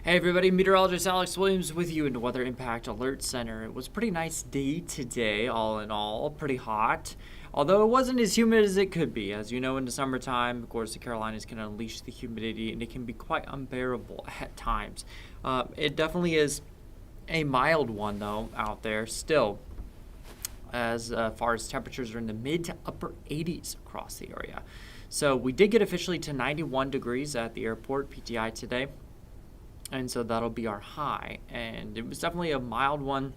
Hey everybody, Meteorologist Alex Williams with you in the Weather Impact Alert Center. It was a pretty nice day today, all in all, pretty hot. Although it wasn't as humid as it could be. As you know, in the summertime, of course, the Carolinas can unleash the humidity and it can be quite unbearable at times. It definitely is a mild one, though, out there still. As far as temperatures are in the mid to upper 80s across the area. So we did get officially to 91 degrees at the airport, PTI, today. And so that'll be our high. And it was definitely a mild one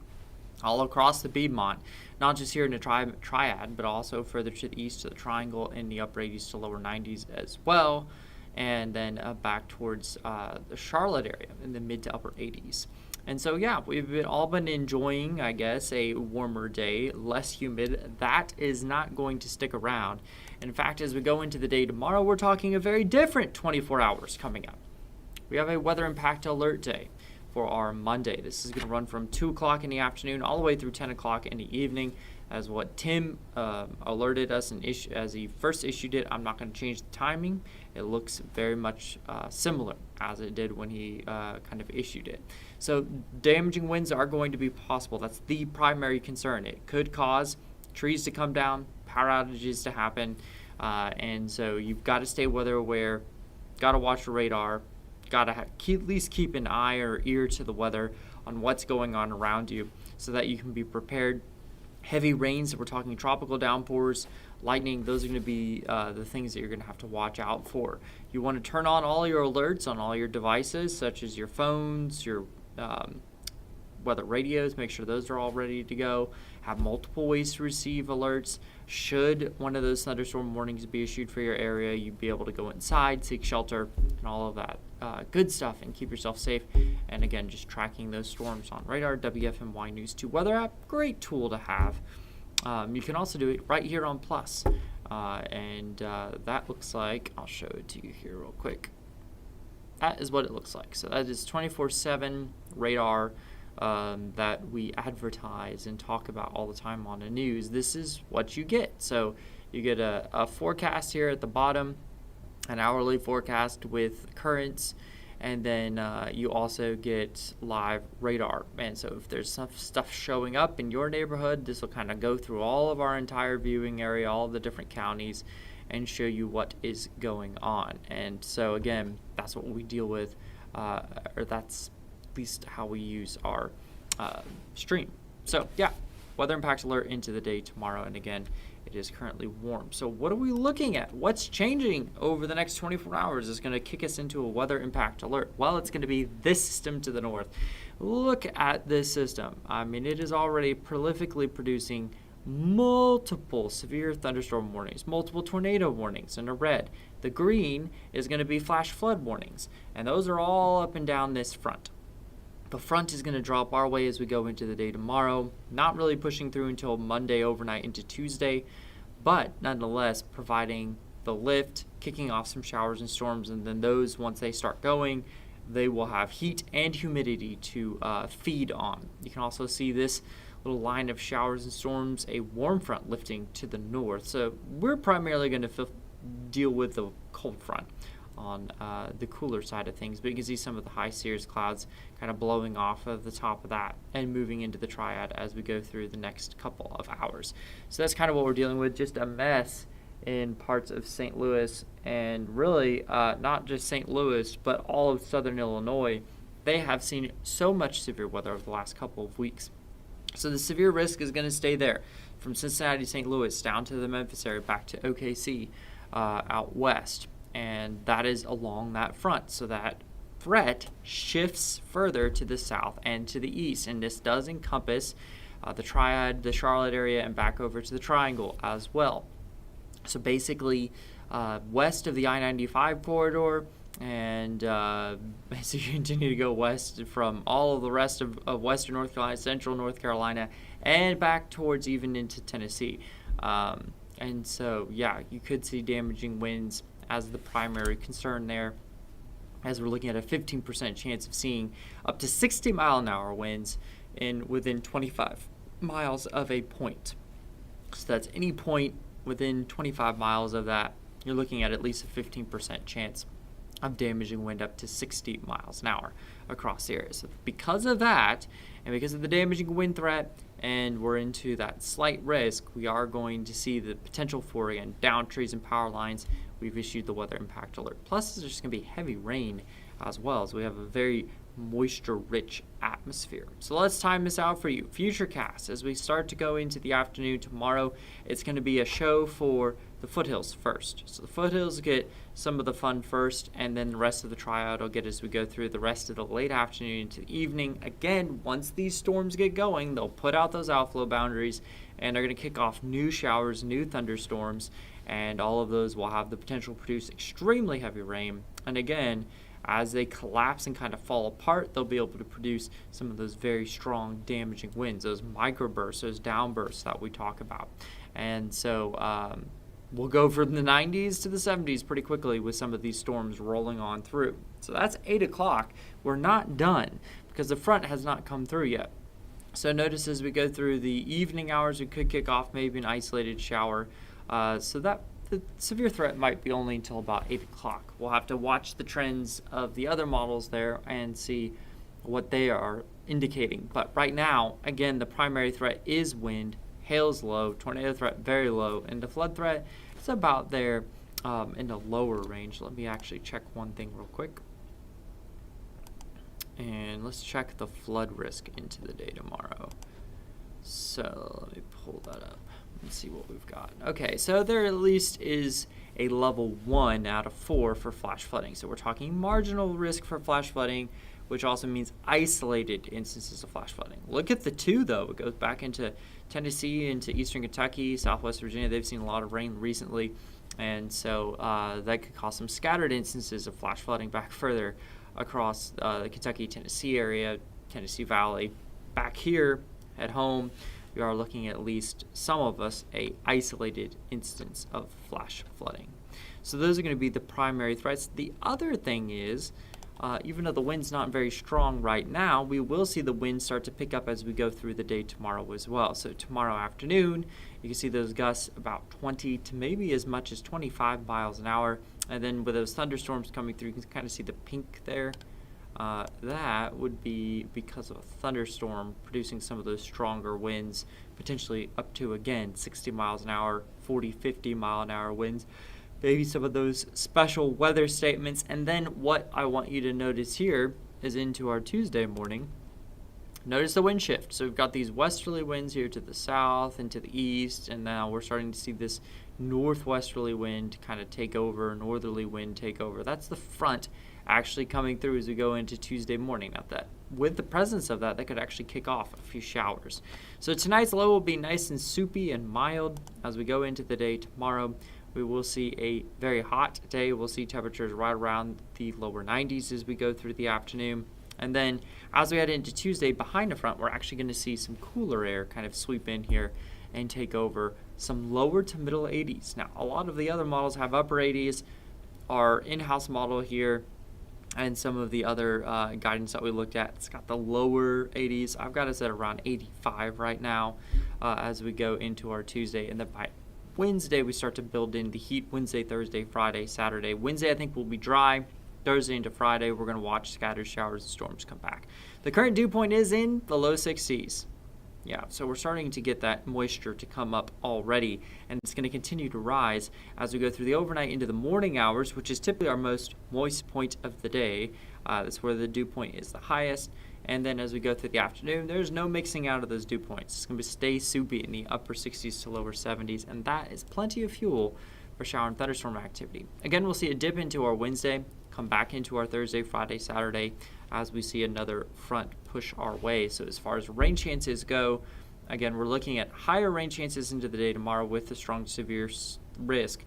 all across the Piedmont, not just here in the Triad, but also further to the east to the Triangle in the upper 80s to lower 90s as well. And then back towards the Charlotte area in the mid to upper 80s. And so, yeah, we've all been enjoying, I guess, a warmer day, less humid. That is not going to stick around. In fact, as we go into the day tomorrow, we're talking a very different 24 hours coming up. We have a weather impact alert day for our Monday. This is going to run from 2 o'clock in the afternoon all the way through 10 o'clock in the evening. As what Tim alerted us and as he first issued it, I'm not going to change the timing. It looks very much similar as it did when he kind of issued it. So damaging winds are going to be possible. That's the primary concern. It could cause trees to come down, power outages to happen, and so you've got to stay weather aware, got to watch the radar, got to at least keep an eye or ear to the weather on what's going on around you so that you can be prepared. Heavy rains, we're talking tropical downpours, lightning, those are going to be the things that you're going to have to watch out for. You want to turn on all your alerts on all your devices, such as your phones, your weather radios, make sure those are all ready to go. Have multiple ways to receive alerts. Should one of those thunderstorm warnings be issued for your area, you'd be able to go inside, seek shelter, and all of that good stuff, and keep yourself safe. And again, just tracking those storms on radar. WFMY News 2 weather app, great tool to have. You can also do it right here on Plus, and that looks like, I'll show it to you here real quick. That is what it looks like. So that is 24/7 radar that we advertise and talk about all the time on the news. This is what you get. So you get a forecast here at the bottom, an hourly forecast with currents, and then you also get live radar. And so if there's some stuff showing up in your neighborhood, this will kind of go through all of our entire viewing area, all the different counties, and show you what is going on. And so again, that's what we deal with, or that's at least how we use our stream. So yeah, weather impact alert into the day tomorrow, and again, it is currently warm. So what are we looking at? What's changing over the next 24 hours is going to kick us into a weather impact alert? Well, it's going to be this system to the north. Look at this system. I mean, it is already prolifically producing multiple severe thunderstorm warnings, multiple tornado warnings in the red. The green is going to be flash flood warnings, and those are all up and down this front. The front is going to drop our way as we go into the day tomorrow, not really pushing through until Monday overnight into Tuesday, but nonetheless providing the lift, kicking off some showers and storms, and then those, once they start going, they will have heat and humidity to feed on. You can also see this little line of showers and storms, a warm front lifting to the north. So we're primarily going to deal with the cold front on the cooler side of things, but you can see some of the high cirrus clouds kind of blowing off of the top of that and moving into the Triad as we go through the next couple of hours. So that's kind of what we're dealing with, just a mess in parts of St. Louis, and really not just St. Louis, but all of southern Illinois. They have seen so much severe weather over the last couple of weeks. So the severe risk is going to stay there from Cincinnati, St. Louis, down to the Memphis area, back to OKC, out west. And that is along that front. So that threat shifts further to the south and to the east. And this does encompass the Triad, the Charlotte area, and back over to the Triangle as well. So basically, west of the I-95 corridor, and as you continue to go west from all of the rest of western North Carolina, central North Carolina, and back towards even into Tennessee. And so, yeah, you could see damaging winds as the primary concern there, as we're looking at a 15% chance of seeing up to 60-mile-an-hour winds within 25 miles of a point. So that's any point within 25 miles of that, you're looking at least a 15% chance of damaging wind up to 60 miles an hour across the area. So because of that, and because of the damaging wind threat, and we're into that slight risk, we are going to see the potential for, again, down trees and power lines. We've issued the weather impact alert. Plus, there's just going to be heavy rain as well, as we have a very moisture-rich atmosphere. So let's time this out for you. Futurecast, as we start to go into the afternoon tomorrow, it's going to be a show for the foothills first. So the foothills get some of the fun first, and then the rest of the triad will get as we go through the rest of the late afternoon into the evening. Again, once these storms get going, they'll put out those outflow boundaries, and they're going to kick off new showers, new thunderstorms, and all of those will have the potential to produce extremely heavy rain. And again, as they collapse and kind of fall apart, they'll be able to produce some of those very strong damaging winds, those microbursts, those downbursts that we talk about. And so we'll go from the 90s to the 70s pretty quickly with some of these storms rolling on through. So that's 8 o'clock. We're not done because the front has not come through yet. So notice as we go through the evening hours, we could kick off maybe an isolated shower. So that the severe threat might be only until about 8 o'clock. We'll have to watch the trends of the other models there and see what they are indicating. But right now, again, the primary threat is wind. Hail's low, tornado threat very low, and the flood threat is about there in the lower range. Let me actually check one thing real quick. And let's check the flood risk into the day tomorrow. So let me pull that up. Let's see what we've got. Okay, so there at least is a level 1 out of 4 for flash flooding. So we're talking marginal risk for flash flooding, which also means isolated instances of flash flooding. Look at the 2, though. It goes back into Tennessee, into eastern Kentucky, southwest Virginia. They've seen a lot of rain recently, and so that could cause some scattered instances of flash flooding back further across the Kentucky-Tennessee area, Tennessee Valley. Back here at home, we are looking at least some of us a isolated instance of flash flooding. So those are going to be the primary threats. The other thing is, even though the wind's not very strong right now, we will see the wind start to pick up as we go through the day tomorrow as well. So tomorrow afternoon, you can see those gusts about 20 to maybe as much as 25 miles an hour. And then with those thunderstorms coming through, you can kind of see the pink there. That would be because of a thunderstorm producing some of those stronger winds, potentially up to, again, 60 miles an hour, 40, 50 mile an hour winds. Maybe some of those special weather statements. And then what I want you to notice here is into our Tuesday morning. Notice the wind shift. So we've got these westerly winds here to the south and to the east, and now we're starting to see this northwesterly wind kind of take over, northerly wind take over. That's the front actually coming through as we go into Tuesday morning. Now that with the presence of that could actually kick off a few showers. So tonight's low will be nice and soupy and mild. As we go into the day tomorrow, we will see a very hot day. We'll see temperatures right around the lower 90s as we go through the afternoon. And then as we head into Tuesday, behind the front, we're actually going to see some cooler air kind of sweep in here and take over some lower to middle 80s. Now, a lot of the other models have upper 80s. Our in-house model here and some of the other guidance that we looked at, it's got the lower 80s. I've got us at around 85 right now as we go into our Tuesday. And then by Wednesday, we start to build in the heat. Wednesday, Thursday, Friday, Saturday. Wednesday, I think, will be dry. Thursday into Friday, we're going to watch scattered showers and storms come back. The current dew point is in the low 60s. Yeah, so we're starting to get that moisture to come up already, and it's going to continue to rise as we go through the overnight into the morning hours, which is typically our most moist point of the day. That's where the dew point is the highest. And then as we go through the afternoon, there's no mixing out of those dew points. It's going to stay soupy in the upper 60s to lower 70s, and that is plenty of fuel for shower and thunderstorm activity. Again, we'll see a dip into our Wednesday, come back into our Thursday, Friday, Saturday as we see another front push our way. So as far as rain chances go, again, we're looking at higher rain chances into the day tomorrow with the strong severe risk.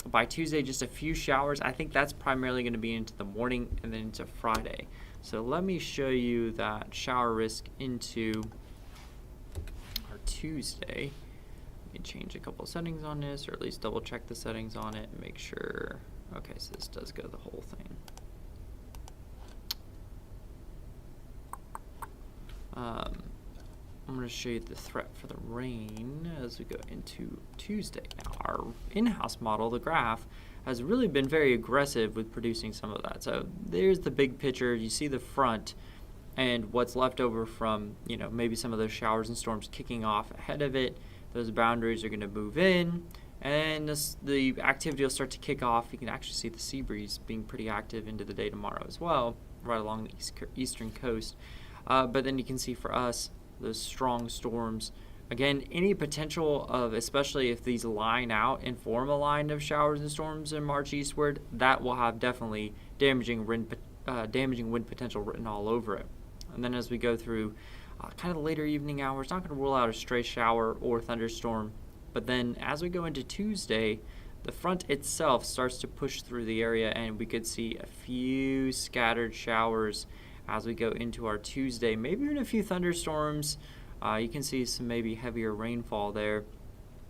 By Tuesday, just a few showers. I think that's primarily going to be into the morning and then into Friday. So let me show you that shower risk into our Tuesday. Let me change a couple of settings on this, or at least double check the settings on it and make sure. Okay, so this does go the whole thing. I'm going to show you the threat for the rain as we go into Tuesday. Now, our in-house model, the graph, has really been very aggressive with producing some of that. So there's the big picture. You see the front and what's left over from, maybe some of those showers and storms kicking off ahead of it. Those boundaries are going to move in, and the activity will start to kick off. You can actually see the sea breeze being pretty active into the day tomorrow as well, right along the eastern coast. But then you can see for us, those strong storms. Again, any potential of, especially if these line out and form a line of showers and storms and march eastward, that will have definitely damaging wind potential written all over it. And then as we go through kind of the later evening hours, not going to rule out a stray shower or thunderstorm. But then as we go into Tuesday, the front itself starts to push through the area, and we could see a few scattered showers as we go into our Tuesday, maybe even a few thunderstorms. You can see some maybe heavier rainfall there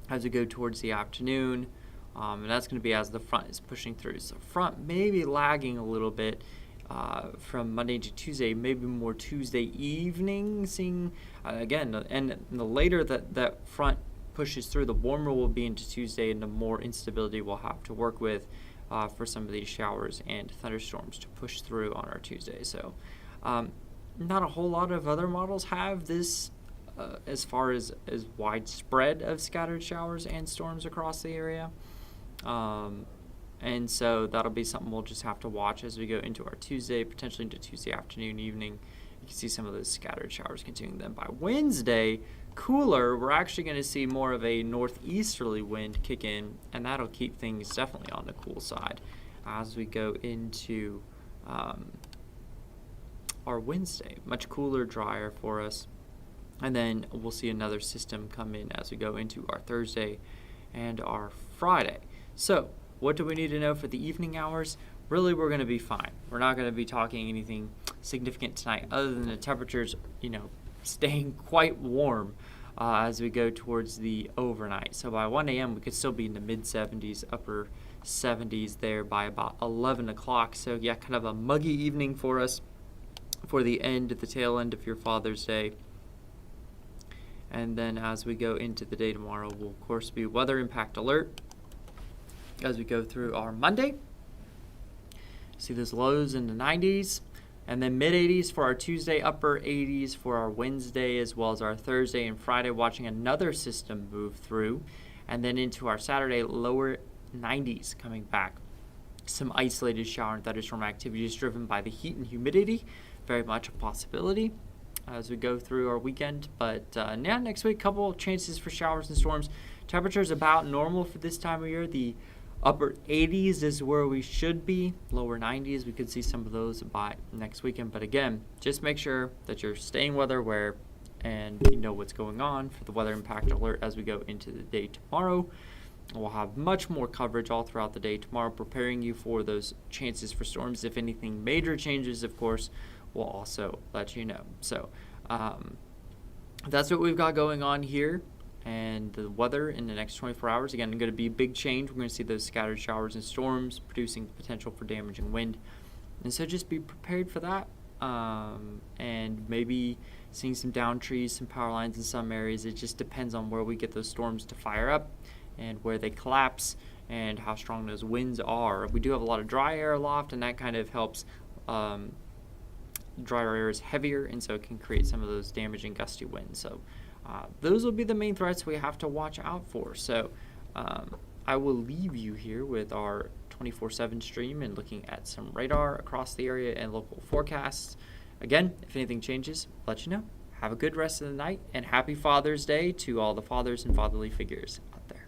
as we go towards the afternoon. And that's going to be as the front is pushing through. So front maybe lagging a little bit from Monday to Tuesday, maybe more Tuesday evening, seeing again, and the later that front pushes through, the warmer we'll be into Tuesday, and the more instability we'll have to work with for some of these showers and thunderstorms to push through on our Tuesday. So not a whole lot of other models have this as far as widespread of scattered showers and storms across the area. And so that'll be something we'll just have to watch as we go into our Tuesday, potentially into Tuesday afternoon, evening. You can see some of those scattered showers continuing. Then by Wednesday, cooler, we're actually going to see more of a northeasterly wind kick in, and that'll keep things definitely on the cool side as we go into our Wednesday. Much cooler, drier for us. And then we'll see another system come in as we go into our Thursday and our Friday. So what do we need to know for the evening hours? Really, we're going to be fine. We're not going to be talking anything significant tonight other than the temperatures, staying quite warm as we go towards the overnight. So by 1 a.m., we could still be in the mid-70s, upper 70s there by about 11 o'clock. So yeah, kind of a muggy evening for us for the tail end of your Father's Day. And then as we go into the day tomorrow, we'll of course be weather impact alert as we go through our Monday. See those lows in the 90s, and then mid-80s for our Tuesday, upper 80s for our Wednesday, as well as our Thursday and Friday, watching another system move through. And then into our Saturday, lower 90s coming back. Some isolated shower and thunderstorm activities driven by the heat and humidity. Very much a possibility as we go through our weekend. But next week, couple chances for showers and storms. Temperatures about normal for this time of year. The upper 80s is where we should be. Lower 90s, we could see some of those by next weekend. But again, just make sure that you're staying weather aware and you know what's going on for the weather impact alert as we go into the day tomorrow. We'll have much more coverage all throughout the day tomorrow, preparing you for those chances for storms. If anything major changes, of course, we'll also let you know. So that's what we've got going on here. And the weather in the next 24 hours, again, going to be a big change. We're going to see those scattered showers and storms producing potential for damaging wind. And so just be prepared for that. And maybe seeing some down trees, some power lines in some areas. It just depends on where we get those storms to fire up and where they collapse and how strong those winds are. We do have a lot of dry air aloft, and that kind of helps drier air is heavier, and so it can create some of those damaging gusty winds. So those will be the main threats we have to watch out for. So I will leave you here with our 24/7 stream and looking at some radar across the area and local forecasts. Again, if anything changes, I'll let you know. Have a good rest of the night, and happy Father's Day to all the fathers and fatherly figures out there.